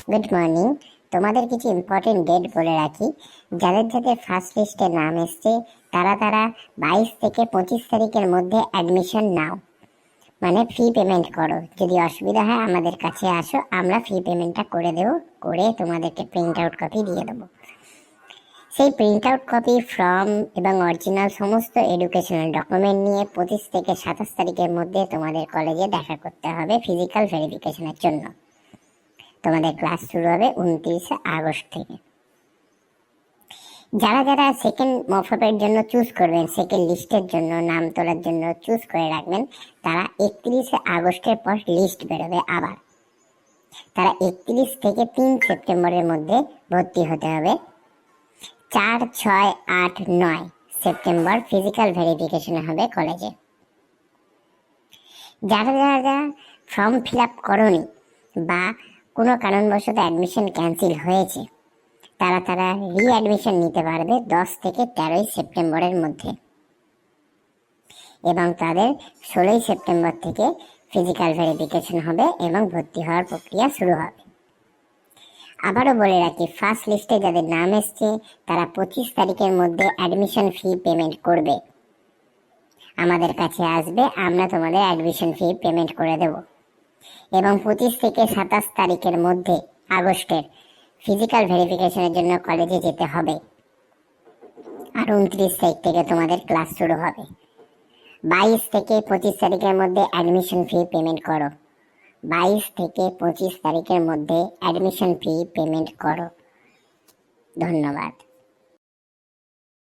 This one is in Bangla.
Good morning. তোমাদের কিছু ইম্পর্টেন্ট ডেট বলে রাখি। যাদের যাদের ফার্স্ট লিস্টে নাম এসছে তারা 22 থেকে 25 তারিখের মধ্যে অ্যাডমিশন নাও, মানে ফি পেমেন্ট করো। যদি অসুবিধা হয় আমাদের কাছে আসো, আমরা ফি পেমেন্টটা করে দেবো, করে তোমাদেরকে প্রিন্ট আউট কপি দিয়ে দেবো। সেই প্রিন্ট আউট কপি, ফর্ম এবং অরিজিনাল সমস্ত এডুকেশনাল ডকুমেন্ট নিয়ে 25 থেকে 27 তারিখের মধ্যে তোমাদের কলেজে দেখা করতে হবে ফিজিক্যাল ভেরিফিকেশনের জন্য। তোমাদের ক্লাস শুরু হবে 29 আগস্ট থেকে। যারা যারা সেকেন্ড মফপের জন্য চুজ করবেন, সেকেন্ড লিস্টের জন্য নাম তোলার জন্য চুজ করে রাখবেন, তারা 31 আগস্টের পর লিস্ট বেরোবে আবার। তারা 31 থেকে 3 সেপ্টেম্বরের মধ্যে ভর্তি হতে হবে। 4, 6, 8, 9 সেপ্টেম্বর ফিজিক্যাল ভেরিফিকেশন হবে কলেজে। যারা যারা ফর্ম ফিল আপ করনি বা কোনো কারণবশত অ্যাডমিশন ক্যান্সেল হয়েছে, তারা রিঅ্যাডমিশন নিতে পারবে 10 থেকে 13 সেপ্টেম্বরের মধ্যে, এবং তাদের 16 সেপ্টেম্বর থেকে ফিজিক্যাল ভেরিফিকেশন হবে এবং ভর্তি হওয়ার প্রক্রিয়া শুরু হবে। আবারও বলে রাখি, ফার্স্ট লিস্টে যাদের নাম এসছে তারা 25 তারিখের মধ্যে অ্যাডমিশন ফি পেমেন্ট করবে, আমাদের কাছে আসবে, আমরা তোমাদের অ্যাডমিশন ফি পেমেন্ট করে দেব। এবং 25 থেকে 27 তারিখের মধ্যে আগস্টের ফিজিক্যাল ভেরিফিকেশনের জন্য কলেজে যেতে হবে। আর 29 তারিখ থেকে তোমাদের ক্লাস শুরু হবে। 22 থেকে 25 তারিখের মধ্যে অ্যাডমিশন ফি পেমেন্ট করো। 22 থেকে 25 তারিখের মধ্যে অ্যাডমিশন ফি পেমেন্ট করো। ধন্যবাদ।